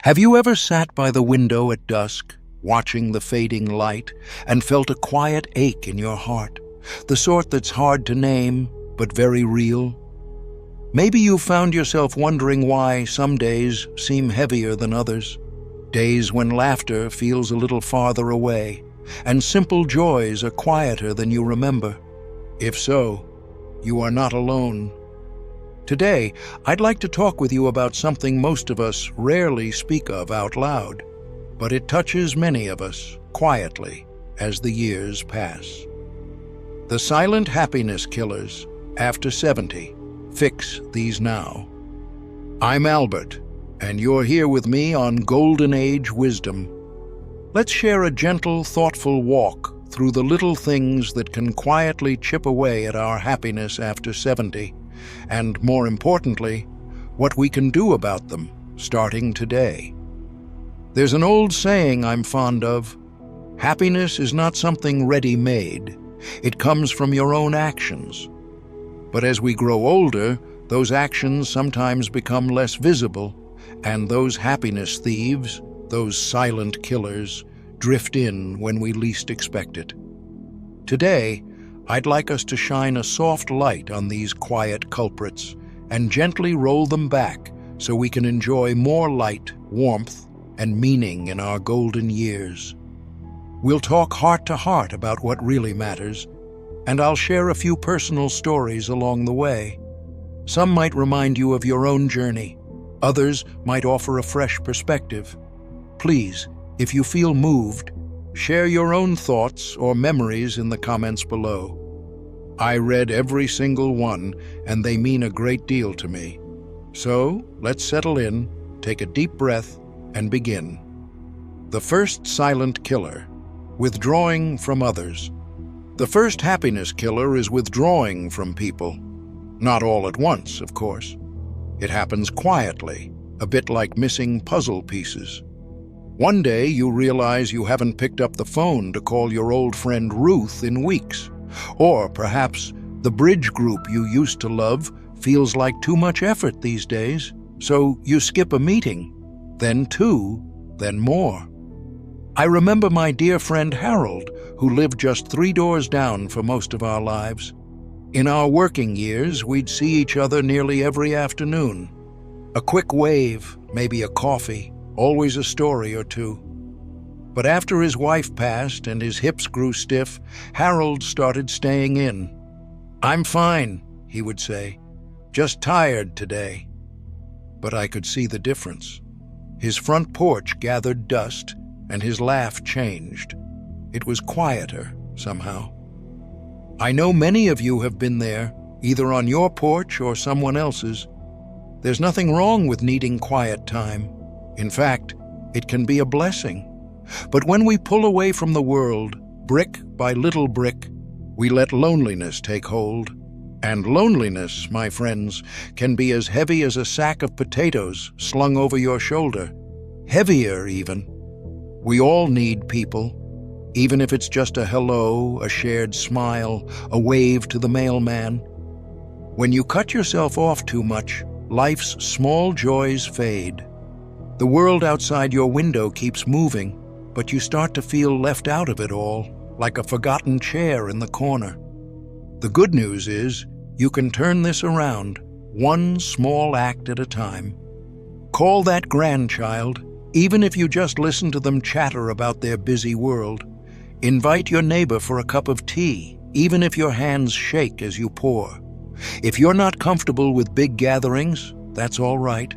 Have you ever sat by the window at dusk, watching the fading light, and felt a quiet ache in your heart, the sort that's hard to name, but very real? Maybe you found yourself wondering why some days seem heavier than others, days when laughter feels a little farther away, and simple joys are quieter than you remember. If so, you are not alone. Today, I'd like to talk with you about something most of us rarely speak of out loud, but it touches many of us quietly as the years pass. The silent happiness killers after 70. Fix these now. I'm Albert, and you're here with me on Golden Age Wisdom. Let's share a gentle, thoughtful walk through the little things that can quietly chip away at our happiness after 70, and more importantly, what we can do about them starting today. There's an old saying I'm fond of: happiness is not something ready-made. It comes from your own actions. But as we grow older, those actions sometimes become less visible, and those happiness thieves, those silent killers, drift in when we least expect it. Today, I'd like us to shine a soft light on these quiet culprits and gently roll them back so we can enjoy more light, warmth, and meaning in our golden years. We'll talk heart to heart about what really matters, and I'll share a few personal stories along the way. Some might remind you of your own journey. Others might offer a fresh perspective. Please, if you feel moved, share your own thoughts or memories in the comments below. I read every single one, and they mean a great deal to me. So, let's settle in, take a deep breath, and begin. The first silent killer: withdrawing from others. The first happiness killer is withdrawing from people. Not all at once, of course. It happens quietly, a bit like missing puzzle pieces. One day you realize you haven't picked up the phone to call your old friend Ruth in weeks. Or perhaps the bridge group you used to love feels like too much effort these days, so you skip a meeting, then two, then more. I remember my dear friend Harold, who lived just 3 doors down for most of our lives. In our working years, we'd see each other nearly every afternoon. A quick wave, maybe a coffee, always a story or two. But after his wife passed and his hips grew stiff, Harold started staying in. "I'm fine," he would say, "just tired today." But I could see the difference. His front porch gathered dust, and his laugh changed. It was quieter, somehow. I know many of you have been there, either on your porch or someone else's. There's nothing wrong with needing quiet time. In fact, it can be a blessing. But when we pull away from the world, brick by little brick, we let loneliness take hold. And loneliness, my friends, can be as heavy as a sack of potatoes slung over your shoulder. Heavier, even. We all need people, even if it's just a hello, a shared smile, a wave to the mailman. When you cut yourself off too much, life's small joys fade. The world outside your window keeps moving, but you start to feel left out of it all, like a forgotten chair in the corner. The good news is, you can turn this around, one small act at a time. Call that grandchild, even if you just listen to them chatter about their busy world. Invite your neighbor for a cup of tea, even if your hands shake as you pour. If you're not comfortable with big gatherings, that's all right.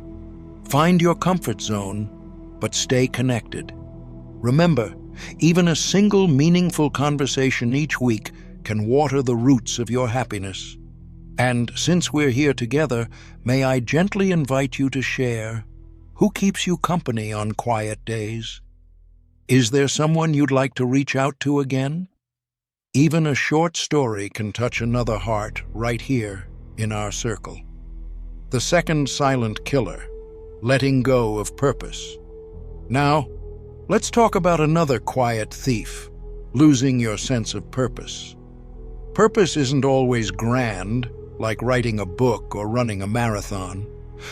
Find your comfort zone, but stay connected. Remember, even a single meaningful conversation each week can water the roots of your happiness. And since we're here together, may I gently invite you to share: who keeps you company on quiet days? Is there someone you'd like to reach out to again? Even a short story can touch another heart right here in our circle. The second silent killer: letting go of purpose. Now, let's talk about another quiet thief: losing your sense of purpose. Purpose isn't always grand, like writing a book or running a marathon.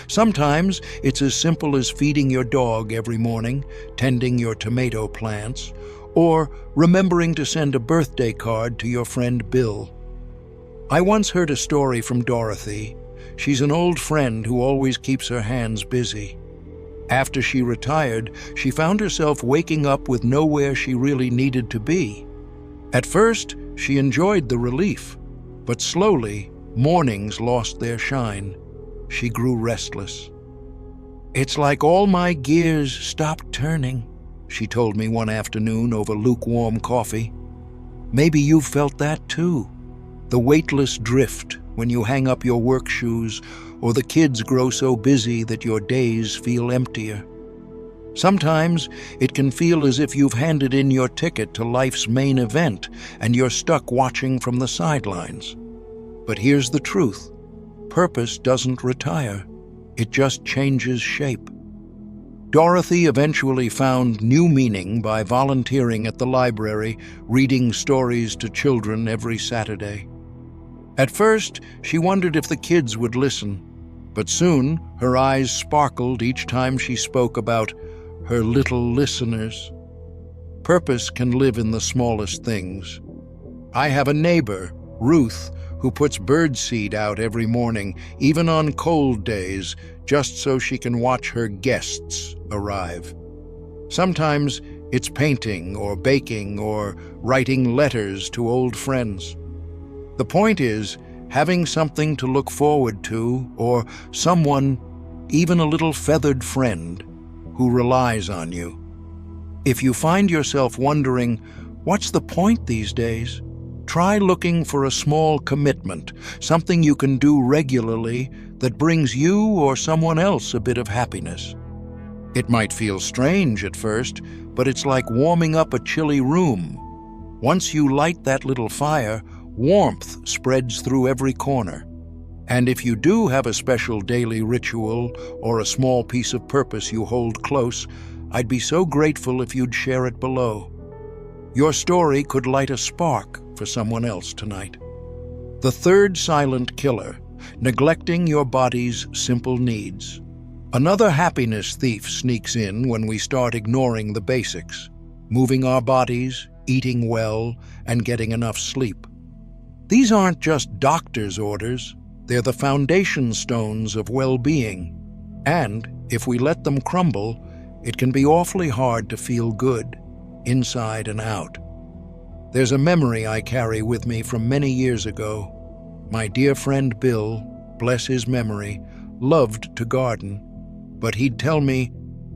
Sometimes it's as simple as feeding your dog every morning, tending your tomato plants, or remembering to send a birthday card to your friend Bill. I once heard a story from Dorothy. She's an old friend who always keeps her hands busy. After she retired, she found herself waking up with nowhere she really needed to be. At first, she enjoyed the relief, but slowly, mornings lost their shine. She grew restless. "It's like all my gears stopped turning," she told me one afternoon over lukewarm coffee. Maybe you've felt that too. The weightless drift when you hang up your work shoes, or the kids grow so busy that your days feel emptier. Sometimes it can feel as if you've handed in your ticket to life's main event and you're stuck watching from the sidelines. But here's the truth. Purpose doesn't retire. It just changes shape. Dorothy eventually found new meaning by volunteering at the library, reading stories to children every Saturday. At first, she wondered if the kids would listen, but soon her eyes sparkled each time she spoke about her little listeners. Purpose can live in the smallest things. I have a neighbor, Ruth, who puts birdseed out every morning, even on cold days, just so she can watch her guests arrive. Sometimes it's painting or baking or writing letters to old friends. The point is having something to look forward to, or someone, even a little feathered friend, who relies on you. If you find yourself wondering, what's the point these days? Try looking for a small commitment, something you can do regularly that brings you or someone else a bit of happiness. It might feel strange at first, but it's like warming up a chilly room. Once you light that little fire, warmth spreads through every corner. And if you do have a special daily ritual or a small piece of purpose you hold close, I'd be so grateful if you'd share it below. Your story could light a spark for someone else tonight. The third silent killer, neglecting your body's simple needs. Another happiness thief sneaks in when we start ignoring the basics, moving our bodies, eating well, and getting enough sleep. These aren't just doctor's orders, they're the foundation stones of well-being. And if we let them crumble, it can be awfully hard to feel good, inside and out. There's a memory I carry with me from many years ago. My dear friend Bill, bless his memory, loved to garden, but he'd tell me,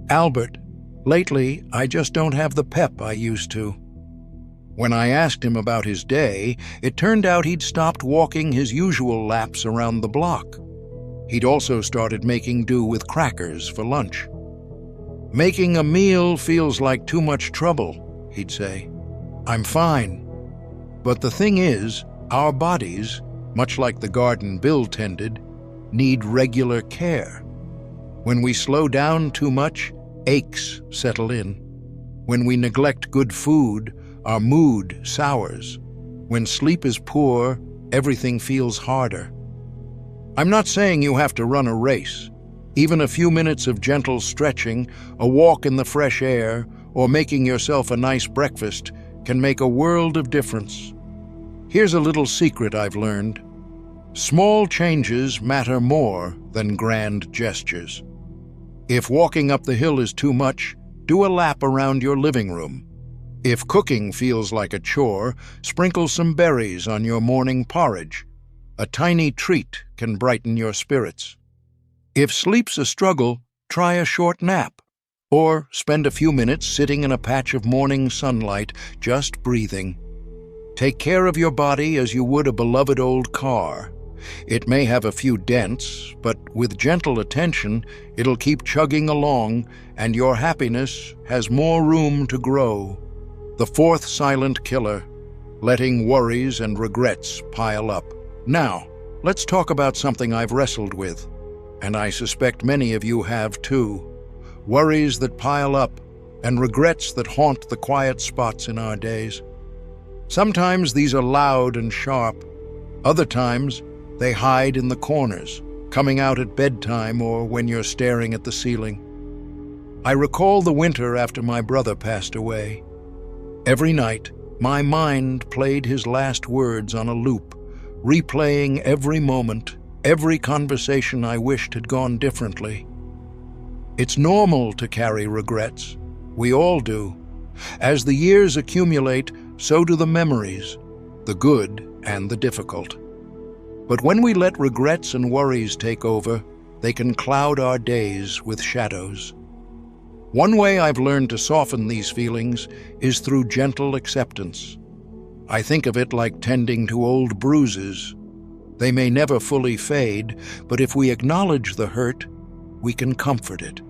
"Albert, lately I just don't have the pep I used to." When I asked him about his day, it turned out he'd stopped walking his usual laps around the block. He'd also started making do with crackers for lunch. "Making a meal feels like too much trouble," he'd say. "I'm fine." But the thing is, our bodies, much like the garden Bill tended, need regular care. When we slow down too much, aches settle in. When we neglect good food, our mood sours. When sleep is poor, everything feels harder. I'm not saying you have to run a race. Even a few minutes of gentle stretching, a walk in the fresh air, or making yourself a nice breakfast can make a world of difference. Here's a little secret I've learned. Small changes matter more than grand gestures. If walking up the hill is too much, do a lap around your living room. If cooking feels like a chore, sprinkle some berries on your morning porridge. A tiny treat can brighten your spirits. If sleep's a struggle, try a short nap. Or spend a few minutes sitting in a patch of morning sunlight, just breathing. Take care of your body as you would a beloved old car. It may have a few dents, but with gentle attention, it'll keep chugging along, and your happiness has more room to grow. The fourth silent killer, letting worries and regrets pile up. Now, let's talk about something I've wrestled with, and I suspect many of you have too. Worries that pile up, and regrets that haunt the quiet spots in our days. Sometimes these are loud and sharp. Other times, they hide in the corners, coming out at bedtime or when you're staring at the ceiling. I recall the winter after my brother passed away. Every night, my mind played his last words on a loop, replaying every moment, every conversation I wished had gone differently. It's normal to carry regrets. We all do. As the years accumulate, so do the memories, the good and the difficult. But when we let regrets and worries take over, they can cloud our days with shadows. One way I've learned to soften these feelings is through gentle acceptance. I think of it like tending to old bruises. They may never fully fade, but if we acknowledge the hurt, we can comfort it.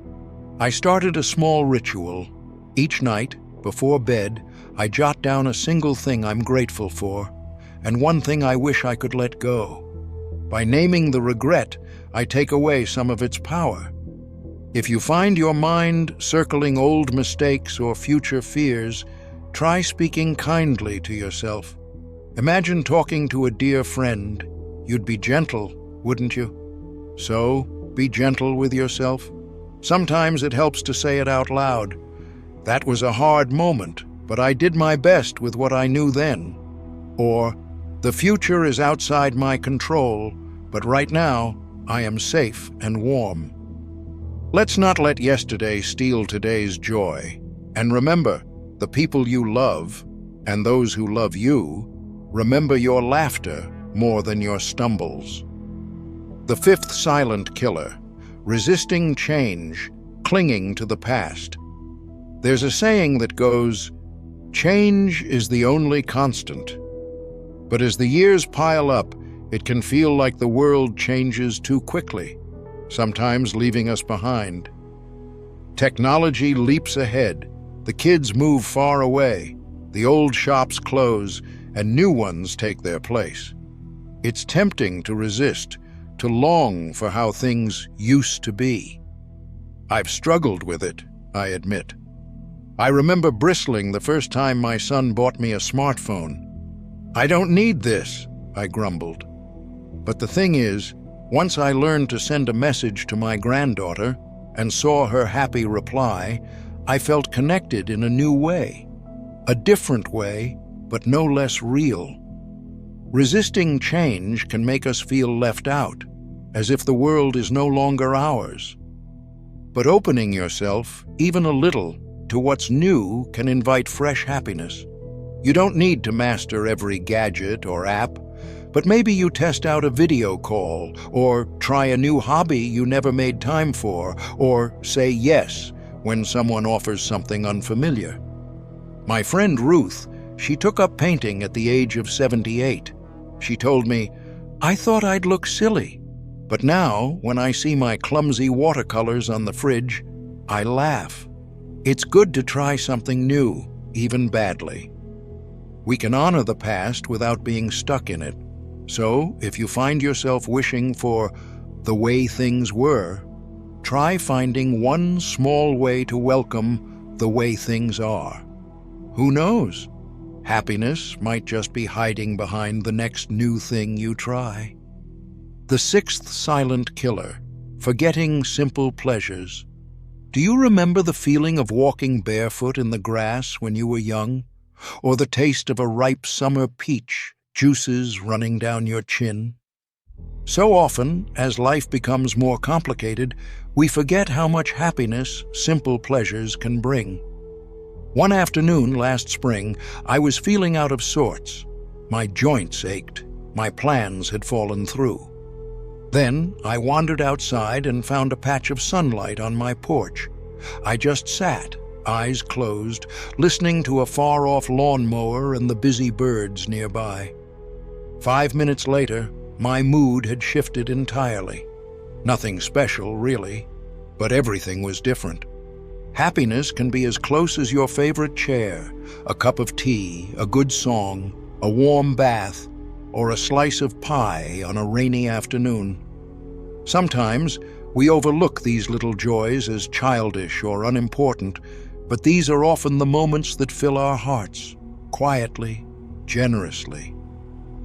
I started a small ritual. Each night, before bed, I jot down a single thing I'm grateful for, and one thing I wish I could let go. By naming the regret, I take away some of its power. If you find your mind circling old mistakes or future fears, try speaking kindly to yourself. Imagine talking to a dear friend. You'd be gentle, wouldn't you? So, be gentle with yourself. Sometimes it helps to say it out loud. That was a hard moment, but I did my best with what I knew then. Or, the future is outside my control, but right now, I am safe and warm. Let's not let yesterday steal today's joy. And remember, the people you love, and those who love you, remember your laughter more than your stumbles. The fifth silent killer, resisting change, clinging to the past. There's a saying that goes, "Change is the only constant." But as the years pile up, it can feel like the world changes too quickly, sometimes leaving us behind. Technology leaps ahead, the kids move far away, the old shops close, and new ones take their place. It's tempting to resist, to long for how things used to be. I've struggled with it, I admit. I remember bristling the first time my son bought me a smartphone. "I don't need this," I grumbled. But the thing is, once I learned to send a message to my granddaughter and saw her happy reply, I felt connected in a new way. A different way, but no less real. Resisting change can make us feel left out, as if the world is no longer ours. But opening yourself, even a little, to what's new can invite fresh happiness. You don't need to master every gadget or app, but maybe you test out a video call, or try a new hobby you never made time for, or say yes when someone offers something unfamiliar. My friend Ruth, she took up painting at the age of 78. She told me, "I thought I'd look silly, but now, when I see my clumsy watercolors on the fridge, I laugh." It's good to try something new, even badly. We can honor the past without being stuck in it. So, if you find yourself wishing for the way things were, try finding one small way to welcome the way things are. Who knows? Happiness might just be hiding behind the next new thing you try. The sixth silent killer, forgetting simple pleasures. Do you remember the feeling of walking barefoot in the grass when you were young? Or the taste of a ripe summer peach, juices running down your chin? So often, as life becomes more complicated, we forget how much happiness simple pleasures can bring. One afternoon last spring, I was feeling out of sorts. My joints ached. My plans had fallen through. Then I wandered outside and found a patch of sunlight on my porch. I just sat, eyes closed, listening to a far-off lawnmower and the busy birds nearby. 5 minutes later, my mood had shifted entirely. Nothing special, really, but everything was different. Happiness can be as close as your favorite chair, a cup of tea, a good song, a warm bath, or a slice of pie on a rainy afternoon. Sometimes we overlook these little joys as childish or unimportant, but these are often the moments that fill our hearts, quietly, generously.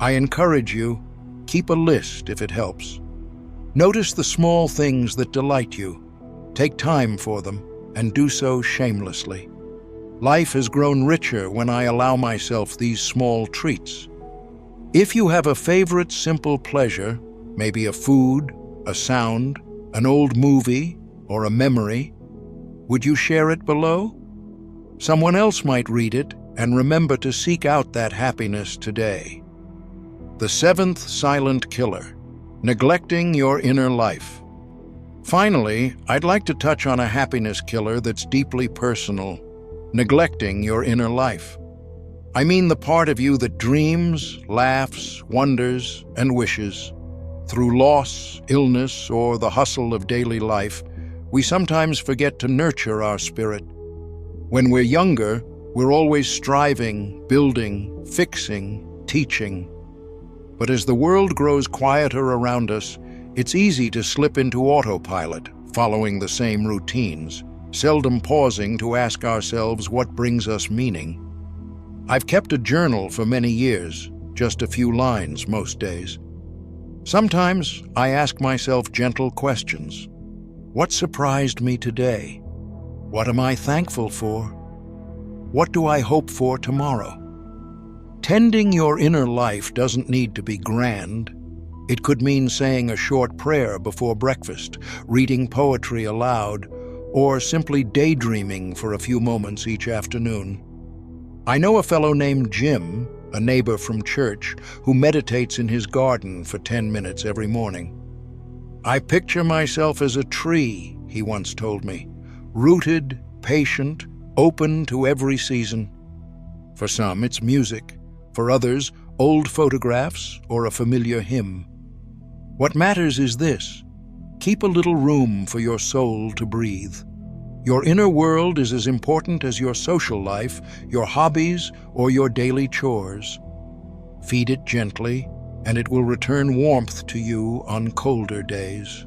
I encourage you, keep a list if it helps. Notice the small things that delight you. Take time for them, and do so shamelessly. Life has grown richer when I allow myself these small treats. If you have a favorite simple pleasure, maybe a food, a sound, an old movie, or a memory, would you share it below? Someone else might read it and remember to seek out that happiness today. The seventh silent killer: neglecting your inner life. Finally, I'd like to touch on a happiness killer that's deeply personal: neglecting your inner life. I mean the part of you that dreams, laughs, wonders, and wishes. Through loss, illness, or the hustle of daily life, we sometimes forget to nurture our spirit. When we're younger, we're always striving, building, fixing, teaching. But as the world grows quieter around us, it's easy to slip into autopilot, following the same routines, seldom pausing to ask ourselves what brings us meaning. I've kept a journal for many years, just a few lines most days. Sometimes I ask myself gentle questions. What surprised me today? What am I thankful for? What do I hope for tomorrow? Tending your inner life doesn't need to be grand. It could mean saying a short prayer before breakfast, reading poetry aloud, or simply daydreaming for a few moments each afternoon. I know a fellow named Jim, a neighbor from church, who meditates in his garden for 10 minutes every morning. "I picture myself as a tree," he once told me, "rooted, patient, open to every season." For some, it's music. For others, old photographs or a familiar hymn. What matters is this: keep a little room for your soul to breathe. Your inner world is as important as your social life, your hobbies, or your daily chores. Feed it gently, and it will return warmth to you on colder days.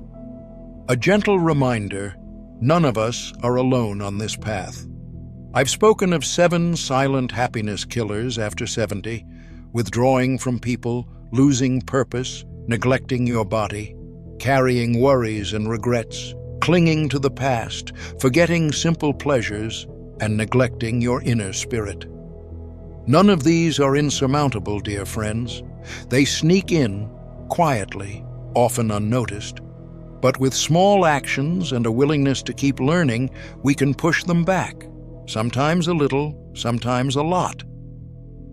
A gentle reminder: none of us are alone on this path. I've spoken of 7 silent happiness killers after 70, withdrawing from people, losing purpose, neglecting your body, carrying worries and regrets, clinging to the past, forgetting simple pleasures, and neglecting your inner spirit. None of these are insurmountable, dear friends. They sneak in, quietly, often unnoticed. But with small actions and a willingness to keep learning, we can push them back. Sometimes a little, sometimes a lot.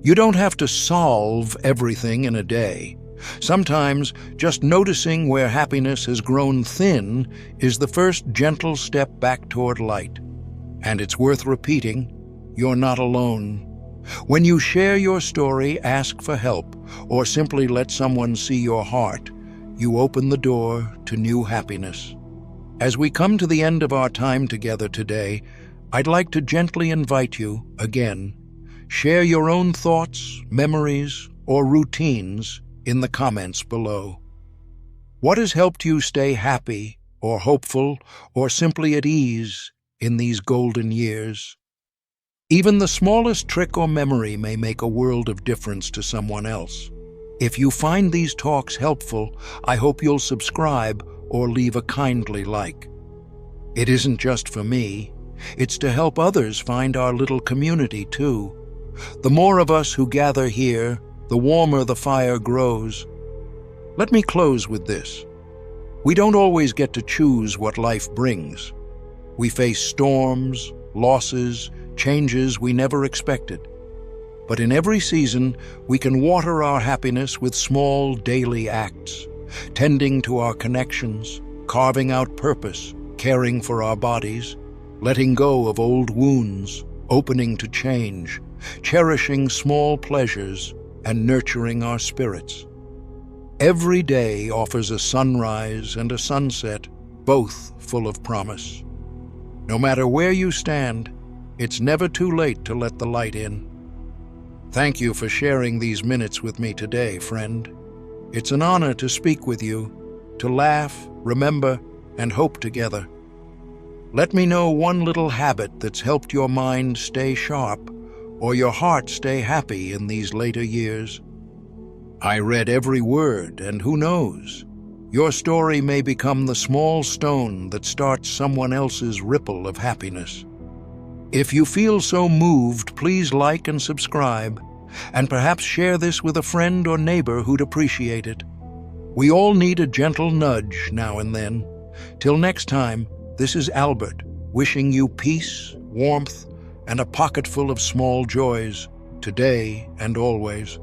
You don't have to solve everything in a day. Sometimes just noticing where happiness has grown thin is the first gentle step back toward light. And it's worth repeating: you're not alone. When you share your story, ask for help, or simply let someone see your heart, you open the door to new happiness. As we come to the end of our time together today, I'd like to gently invite you, again, share your own thoughts, memories, or routines in the comments below. What has helped you stay happy, or hopeful, or simply at ease in these golden years? Even the smallest trick or memory may make a world of difference to someone else. If you find these talks helpful, I hope you'll subscribe or leave a kindly like. It isn't just for me. It's to help others find our little community, too. The more of us who gather here, the warmer the fire grows. Let me close with this. We don't always get to choose what life brings. We face storms, losses, changes we never expected. But in every season, we can water our happiness with small daily acts, tending to our connections, carving out purpose, caring for our bodies, letting go of old wounds, opening to change, cherishing small pleasures, and nurturing our spirits. Every day offers a sunrise and a sunset, both full of promise. No matter where you stand, it's never too late to let the light in. Thank you for sharing these minutes with me today, friend. It's an honor to speak with you, to laugh, remember, and hope together. Let me know one little habit that's helped your mind stay sharp or your heart stay happy in these later years. I read every word, and who knows? Your story may become the small stone that starts someone else's ripple of happiness. If you feel so moved, please like and subscribe, and perhaps share this with a friend or neighbor who'd appreciate it. We all need a gentle nudge now and then. Till next time, this is Albert, wishing you peace, warmth, and a pocketful of small joys, today and always.